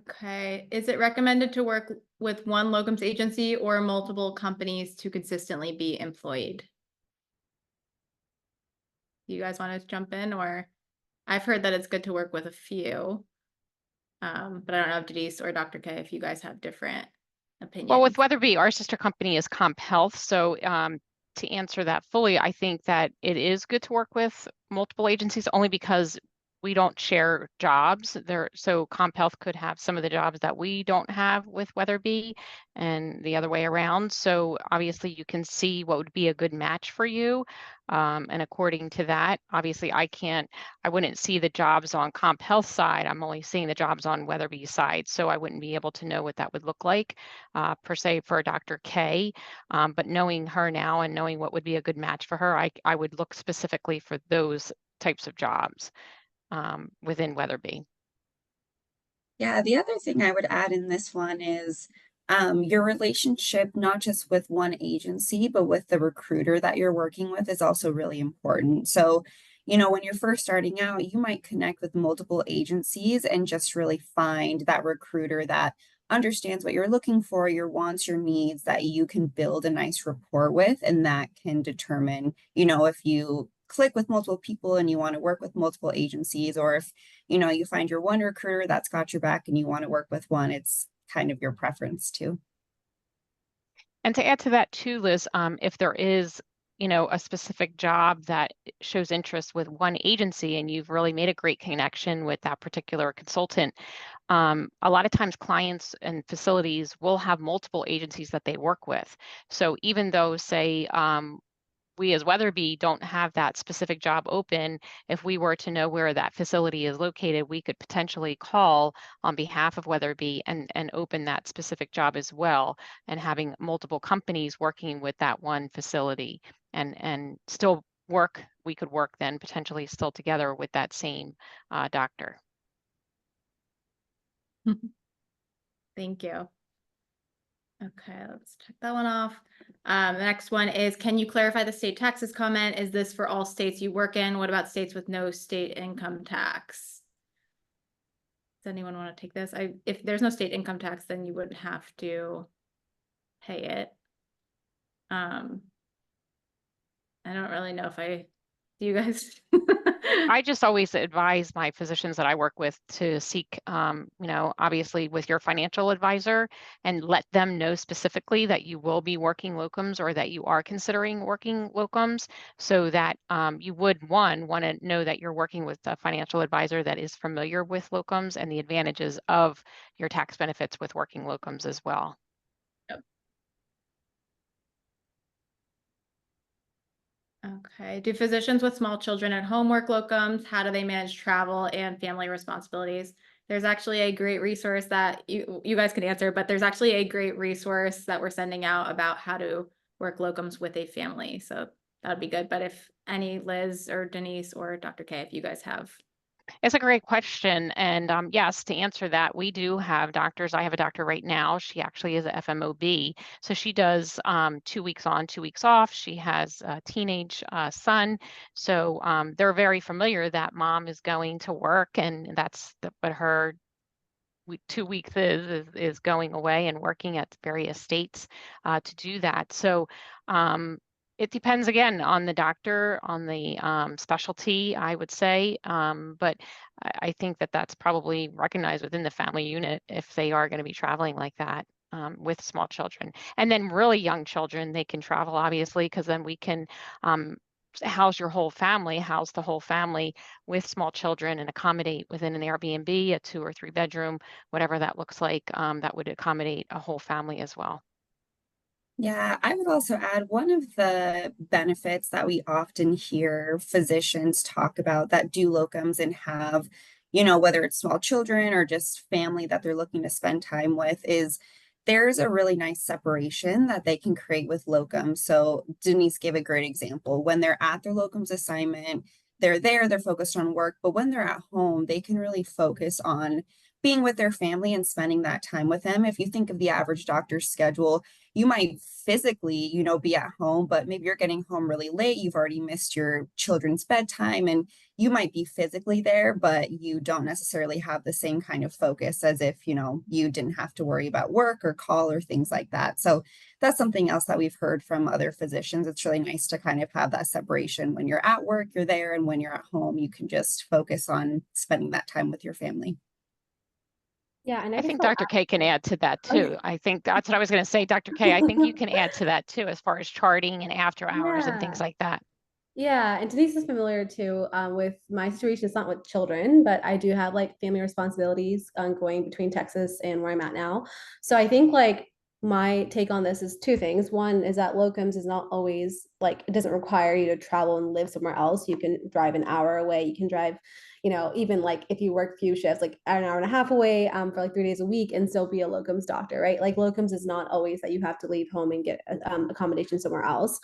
Okay. Is it recommended to work with one locums agency or multiple companies to consistently be employed? Do you guys want to jump in? Or I've heard that it's good to work with a few. But I don't know if Denise or Dr. K, if you guys have different opinions. Well, with Weatherby, our sister company is Comp Health. So to answer that fully, I think that it is good to work with multiple agencies only because we don't share jobs there. So Comp Health could have some of the jobs that we don't have with Weatherby and the other way around. So obviously you can see what would be a good match for you. And according to that, obviously I wouldn't see the jobs on Comp Health side. I'm only seeing the jobs on Weatherby side. So I wouldn't be able to know what that would look like per se for Dr. K. But knowing her now and knowing what would be a good match for her, I would look specifically for those types of jobs within Weatherby. Yeah, the other thing I would add in this one is your relationship, not just with one agency, but with the recruiter that you're working with is also really important. So, when you're first starting out, you might connect with multiple agencies and just really find that recruiter that understands what you're looking for, your wants, your needs, that you can build a nice rapport with, and that can determine, if you click with multiple people and you want to work with multiple agencies, or if you find your one recruiter that's got your back and you want to work with one, it's kind of your preference too. And to add to that too, Liz, if there is a specific job that shows interest with one agency and you've really made a great connection with that particular consultant, a lot of times clients and facilities will have multiple agencies that they work with. So even though, say, we as Weatherby don't have that specific job open, if we were to know where that facility is located, we could potentially call on behalf of Weatherby and open that specific job as well, and having multiple companies working with that one facility and still work, we could work then potentially still together with that same doctor. Thank you. Okay, let's check that one off. The next one is, can you clarify the state taxes comment? Is this for all states you work in? What about states with no state income tax? Does anyone want to take this? If there's no state income tax, then you wouldn't have to pay it. I don't really know if do you guys? I just always advise my physicians that I work with to seek, obviously with your financial advisor, and let them know specifically that you will be working locums or that you are considering working locums, so that you would, one, want to know that you're working with a financial advisor that is familiar with locums and the advantages of your tax benefits with working locums as well. Okay. Do physicians with small children at home work locums? How do they manage travel and family responsibilities? There's actually a great resource that you guys can answer, but there's actually a great resource that we're sending out about how to work locums with a family. So that would be good. But if any, Liz or Denise or Dr. K, if you guys have. It's a great question. And yes, to answer that, we do have doctors. I have a doctor right now. She actually is a FMOB. So she does 2 weeks on, 2 weeks off. She has a teenage son. So they're very familiar that mom is going to work, and that's what her 2 weeks is going away and working at various states to do that. So it depends again on the doctor, on the specialty, I would say, but I think that that's probably recognized within the family unit if they are going to be traveling like that with small children. And then really young children, they can travel obviously, because then we can house the whole family with small children and accommodate within an Airbnb, a 2 or 3 bedroom, whatever that looks like, that would accommodate a whole family as well. Yeah, I would also add one of the benefits that we often hear physicians talk about that do locums and have, whether it's small children or just family that they're looking to spend time with, is there's a really nice separation that they can create with locums. So Denise gave a great example. When they're at their locums assignment, they're focused on work, but when they're at home, they can really focus on being with their family and spending that time with them. If you think of the average doctor's schedule, you might physically, be at home, but maybe you're getting home really late. You've already missed your children's bedtime, and you might be physically there, but you don't necessarily have the same kind of focus as if, you didn't have to worry about work or call or things like that. So that's something else that we've heard from other physicians. It's really nice to kind of have that separation. When you're at work, you're there, and when you're at home, you can just focus on spending that time with your family. Yeah, and I think Dr. K can add to that too. I think that's what I was going to say, Dr. K. I think you can add to that too, as far as charting and after hours and things like that. Yeah, and Denise is familiar too with my situation. It's not with children, but I do have like family responsibilities going between Texas and where I'm at now. So I think like my take on this is 2 things. One is that locums is not always like, it doesn't require you to travel and live somewhere else. You can drive an hour away. You can drive, even like if you work few shifts, like an hour and a half away for like 3 days a week and still be a locums doctor, right? Like locums is not always that you have to leave home and get accommodation somewhere else.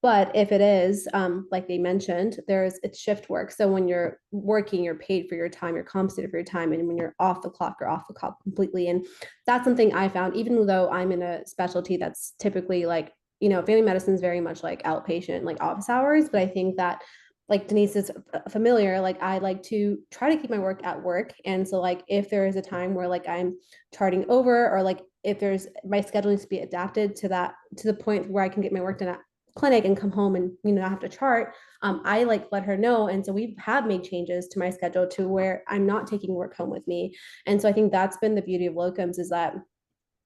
But if it is, like they mentioned, it's shift work. So when you're working, you're paid for your time, you're compensated for your time. And when you're off the clock, you're off the clock completely. And that's something I found, even though I'm in a specialty that's typically like, family medicine is very much like outpatient, like office hours. But I think that like Denise is familiar, like I like to try to keep my work at work. And so like if there is a time where like I'm charting over, or like if my schedule needs to be adapted to the point where I can get my work done at clinic and come home and not have to chart, I like let her know. And so we have made changes to my schedule to where I'm not taking work home with me. And so I think that's been the beauty of locums, is that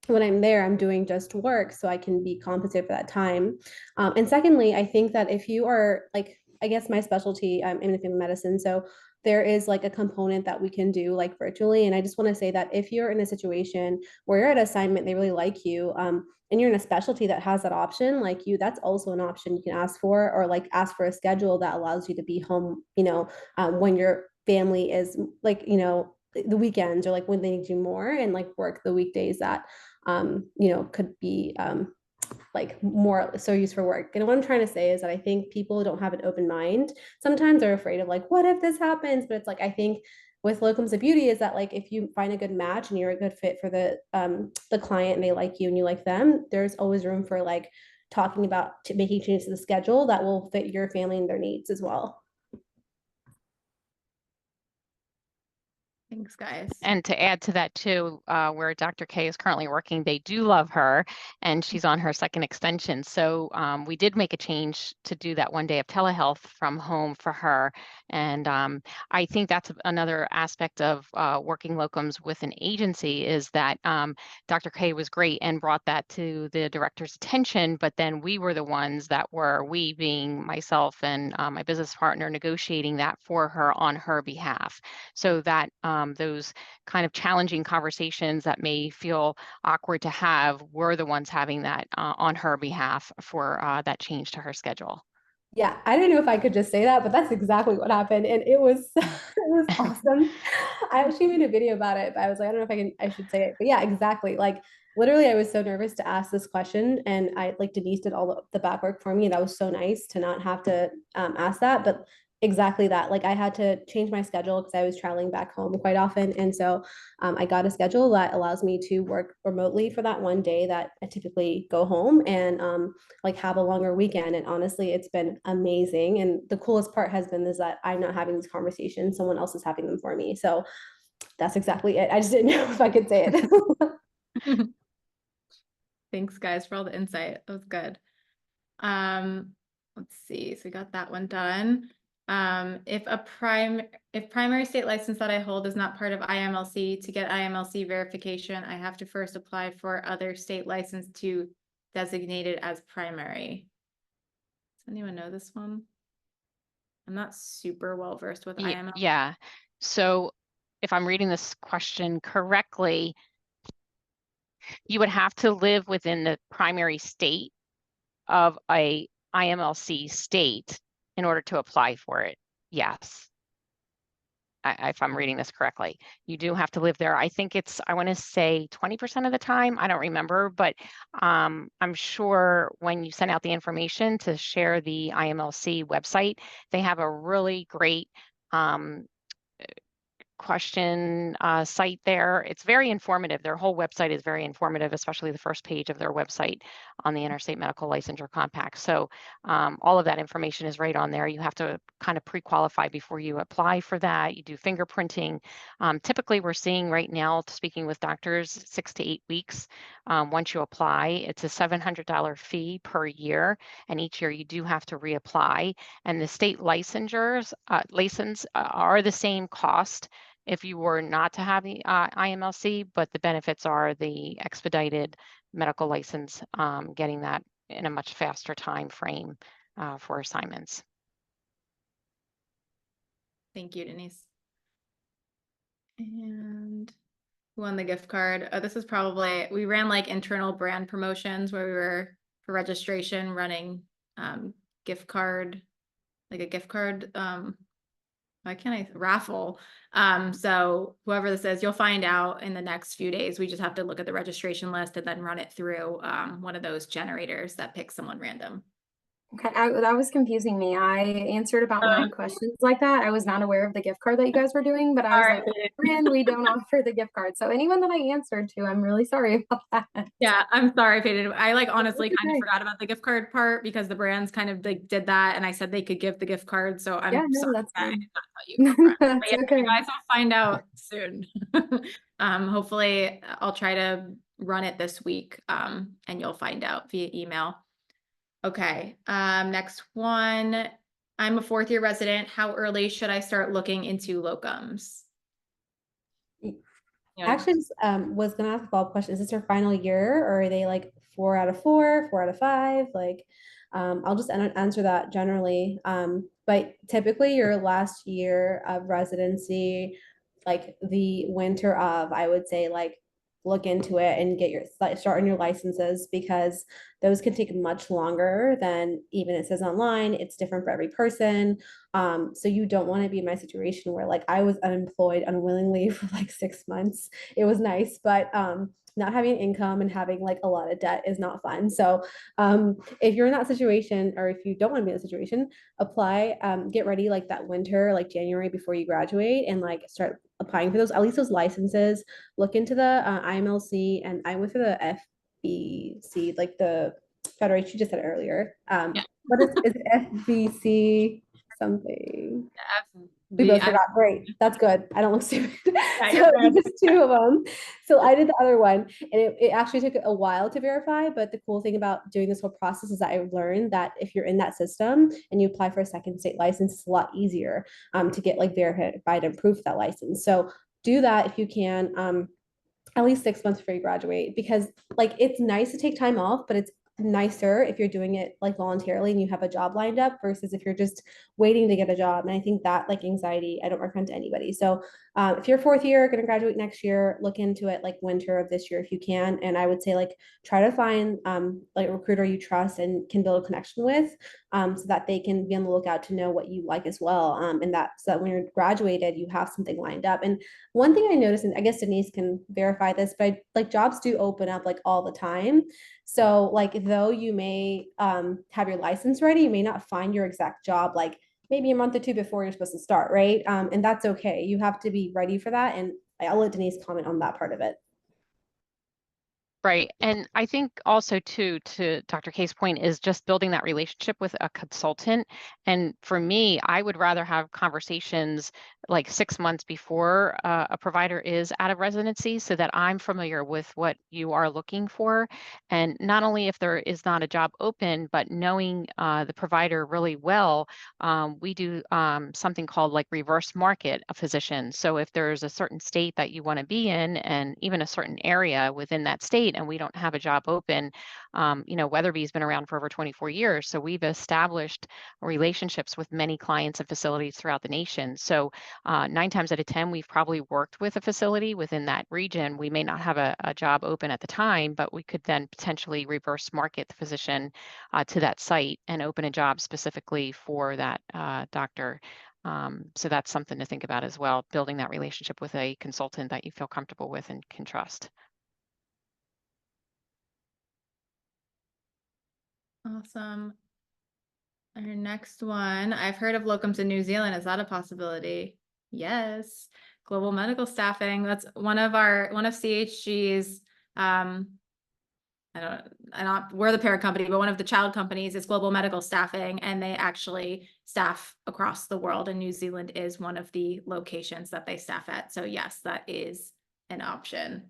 when I'm there, I'm doing just work so I can be compensated for that time. And secondly, I think that if you are like, I guess my specialty, I'm in family medicine. So there is like a component that we can do like virtually. And I just want to say that if you're in a situation where you're at assignment, they really like you, and you're in a specialty that has that option, like you, that's also an option you can ask for, or like ask for a schedule that allows you to be home, when your family is like, the weekends, or like when they need you more, and like work the weekdays that could be like more so used for work. And what I'm trying to say is that I think people don't have an open mind. Sometimes they're afraid of like, what if this happens? But it's like, I think with locums, the beauty is that like, if you find a good match and you're a good fit for the client and they like you and you like them, there's always room for like talking about making changes to the schedule that will fit your family and their needs as well. Thanks, guys. And to add to that too, where Dr. K is currently working, they do love her, and she's on her second extension. So we did make a change to do that 1 day of telehealth from home for her. And I think that's another aspect of working locums with an agency, is that Dr. K was great and brought that to the director's attention, but then we were the ones that were, we being myself and my business partner, negotiating that for her on her behalf. So that those kind of challenging conversations that may feel awkward to have, we're the ones having that on her behalf for that change to her schedule. Yeah, I don't know if I could just say that, but that's exactly what happened, and it was it was awesome. I actually made a video about it, but I was like, I don't know if I should say it, but yeah, exactly. Like literally, I was so nervous to ask this question, and I like Denise did all the back work for me, and that was so nice to not have to ask that. But exactly that, like I had to change my schedule because I was traveling back home quite often, and so I got a schedule that allows me to work remotely for that 1 day that I typically go home, and like have a longer weekend. And honestly, it's been amazing. And the coolest part has been is that I'm not having these conversations, someone else is having them for me. So that's exactly it. I just didn't know if I could say it. Thanks, guys, for all the insight. That was good. Let's see. So we got that one done. If primary state license that I hold is not part of IMLC, to get IMLC verification, I have to first apply for other state license to designate it as primary. Does anyone know this one? I'm not super well versed with IMLC. Yeah. So if I'm reading this question correctly, you would have to live within the primary state of a IMLC state in order to apply for it. Yes. If I'm reading this correctly, you do have to live there. I think it's, I want to say 20% of the time. I don't remember, but I'm sure when you send out the information to share the IMLC website, they have a really great question site there. It's very informative. Their whole website is very informative, especially the first page of their website on the Interstate Medical Licensure Compact. So all of that information is right on there. You have to kind of pre-qualify before you apply for that. You do fingerprinting. Typically, we're seeing right now, speaking with doctors, 6 to 8 weeks. Once you apply, it's a $700 fee per year, and each year you do have to reapply. And the state licensures license are the same cost if you were not to have the IMLC, but the benefits are the expedited medical license, getting that in a much faster time frame for assignments. Thank you, Denise. And who won the gift card? Oh, this is probably, we ran like internal brand promotions where we were for registration running gift card, like a gift card, why can't I raffle? So whoever this is, you'll find out in the next few days. We just have to look at the registration list and then run it through one of those generators that picks someone random. Okay, that was confusing me. I answered about 9 questions like that. I was not aware of the gift card that you guys were doing, but I was like, "Friend, we don't offer the gift card." So anyone that I answered to, I'm really sorry about that. Yeah, I'm sorry, Peyton. I like honestly kind of forgot about the gift card part because the brands kind of like did that, and I said they could give the gift card. So I'm sorry. That's I fine. did not tell you. That's okay. You guys will find out soon. Hopefully, I'll try to run it this week, and you'll find out via email. Okay, next one. I'm a 4th year resident. How early should I start looking into locums? Actually, just, was gonna ask a follow-up question. Is this your final year, or are they like 4 out of 4, 4 out of 5? Like, I'll just answer that generally. But typically your last year of residency, like the winter of, I would say like look into it and get your start on your licenses, because those can take much longer than even it says online. It's different for every person. So you don't want to be in my situation where like I was unemployed unwillingly for like 6 months. It was nice, but not having income and having like a lot of debt is not fun. So if you're in that situation, or if you don't want to be in that situation, apply, get ready like that winter, like January before you graduate, and like start applying for those, at least those licenses. Look into the IMLC, and I went for the FBC, like the federation, you just said earlier. Yeah. What is it FBC something? We The both forgot. Great. That's good. I don't look stupid. Yeah, So you're good. there's two of them. So I did the other one, and it actually took a while to verify. But the cool thing about doing this whole process is that I learned that if you're in that system and you apply for a second state license, it's a lot easier to get like verified and proof that license. So do that if you can. At least 6 months before you graduate, because like it's nice to take time off, but it's nicer if you're doing it like voluntarily and you have a job lined up versus if you're just waiting to get a job. And I think that like anxiety, I don't recommend to anybody. So if you're fourth year, going to graduate next year, look into it like winter of this year if you can. And I would say like try to find like a recruiter you trust and can build a connection with, so that they can be on the lookout to know what you like as well. And that so that when you're graduated, you have something lined up. And one thing I noticed, and I guess Denise can verify this, but like jobs do open up like all the time. So like though you may have your license ready, you may not find your exact job like maybe a month or two before you're supposed to start, right? And that's okay. You have to be ready for that. And I'll let Denise comment on that part of it. Right. And I think also too, to Dr. K's point, is just building that relationship with a consultant. And for me, I would rather have conversations like 6 months before a provider is out of residency, so that I'm familiar with what you are looking for. And not only if there is not a job open, but knowing the provider really well. We do something called like reverse market a physician. So if there's a certain state that you want to be in, and even a certain area within that state, and we don't have a job open, Weatherby's been around for over 24 years. So we've established relationships with many clients and facilities throughout the nation. So 9 times out of 10, we've probably worked with a facility within that region. We may not have a job open at the time, but we could then potentially reverse market the physician to that site and open a job specifically for that doctor. So that's something to think about as well, building that relationship with a consultant that you feel comfortable with and can trust. Awesome. Our next one, I've heard of locums in New Zealand. Is that a possibility? Yes. Global medical staffing. That's one of CHG's, we're the parent company, but one of the child companies is Global Medical Staffing, and they actually staff across the world, and New Zealand is one of the locations that they staff at. So yes, that is an option.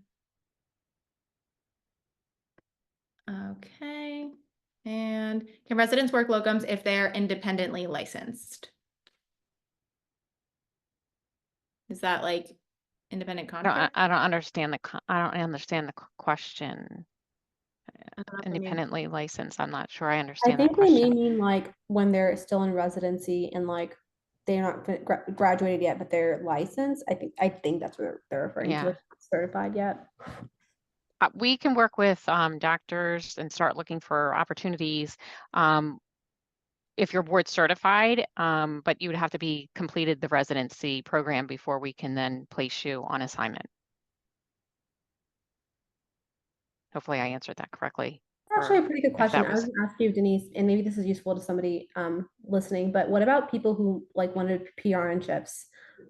Okay. And can residents work locums if they're independently licensed? Is that like independent contract? I don't understand the question. Independently licensed. I'm not sure I understand that I think they may question. mean like when they're still in residency and like they're not graduated yet, but they're licensed. I think that's what they're referring to, Yeah. like certified yet. We can work with doctors and start looking for opportunities if you're board certified, but you would have to be completed the residency program before we can then place you on assignment. Hopefully I answered that correctly. Actually a pretty good question. I was Was gonna ask you, Denise, and maybe this is useful to somebody listening, but what about people who like wanted PRNships?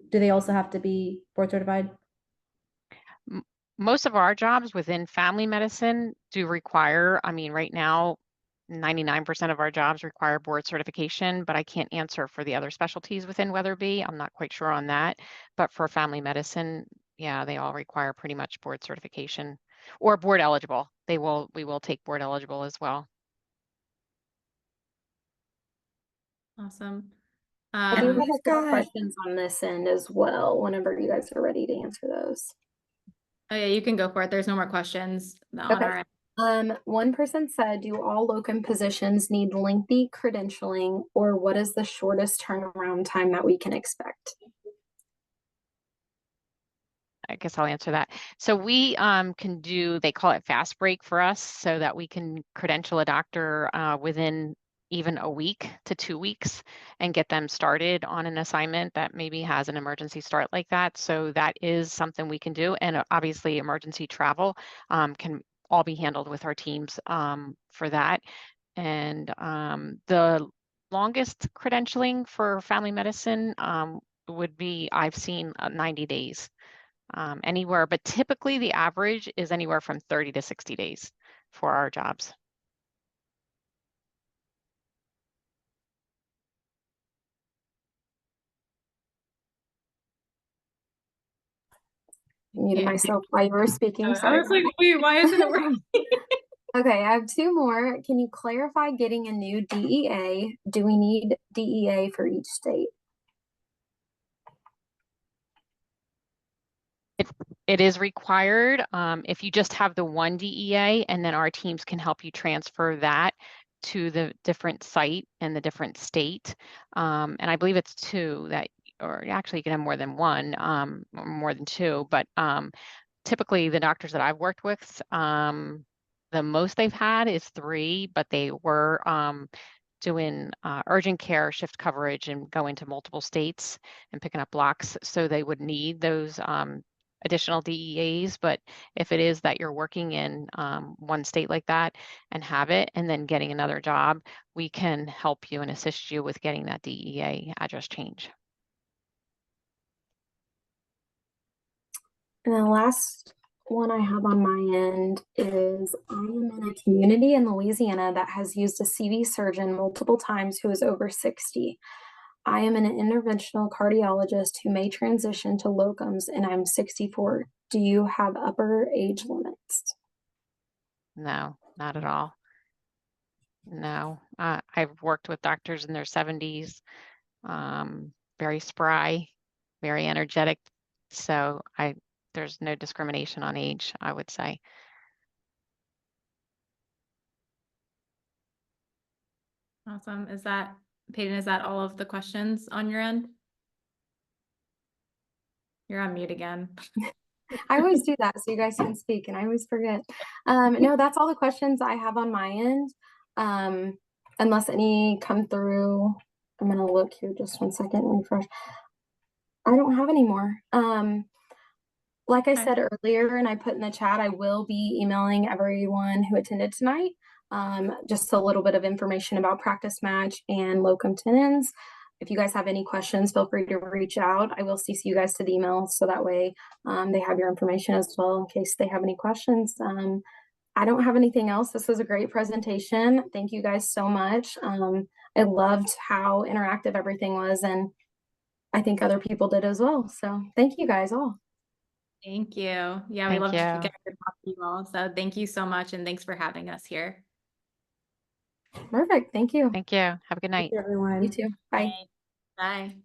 Do they also have to be board certified? most of our jobs within family medicine do require, right now, 99% of our jobs require board certification, but I can't answer for the other specialties within Weatherby. I'm not quite sure on that. But for family medicine, yeah, they all require pretty much board certification or board eligible. We will take board eligible as well. Awesome. I do have a We've couple got- questions on this end as well, whenever you guys are ready to answer those. Oh yeah, you can go for it. There's no more questions on Okay. our end. One person said, do all locum positions need lengthy credentialing, or what is the shortest turnaround time that we can expect? I guess I'll answer that. So we can do, they call it fast break for us, so that we can credential a doctor within even a week to 2 weeks and get them started on an assignment that maybe has an emergency start like that. So that is something we can do. And obviously emergency travel can all be handled with our teams for that. And the longest credentialing for family medicine would be, I've seen 90 days. Anywhere, but typically the average is anywhere from 30 to 60 days for our jobs. I muted myself while you were speaking. I Sorry. was like, wait, why isn't it working? Okay, I have two more. Can you clarify getting a new DEA? Do we need DEA for each state? It is required. If you just have the one DEA, and then our teams can help you transfer that to the different site and the different state. And I believe it's two that, or actually you can have more than one, or more than two, but typically the doctors that I've worked with, the most they've had is 3, but they were doing urgent care shift coverage and go into multiple states and picking up blocks. So they would need those additional DEAs. But if it is that you're working in one state like that and have it, and then getting another job, we can help you and assist you with getting that DEA address change. And the last one I have on my end is I am in a community in Louisiana that has used a CV surgeon multiple times who is over 60. I am an interventional cardiologist who may transition to locums, and I'm 64. Do you have upper age limits? No, not at all. No, I've worked with doctors in their 70s, very spry, very energetic. So there's no discrimination on age, I would say. Awesome. Peyton, is that all of the questions on your end? You're on mute again. I always do that so you guys can speak, and I always forget. No, that's all the questions I have on my end. Unless any come through, I'm gonna look here just one second and refresh. I don't have any more. Like I said earlier, and I put in the chat, I will be emailing everyone who attended tonight. Just a little bit of information about PracticeMatch and locum tenens. If you guys have any questions, feel free to reach out. I will CC you guys to the email so that way they have your information as well in case they have any questions. I don't have anything else. This was a great presentation. Thank you guys so much. I loved how interactive everything was, and I think other people did as well. So thank you guys all. Thank you. Yeah, we Thank love to you. get to talk to you all. So thank you so much, and thanks for having us here. Perfect. Thank you. Thank you. Have a good night. Thank you, everyone. You too. Bye. Bye.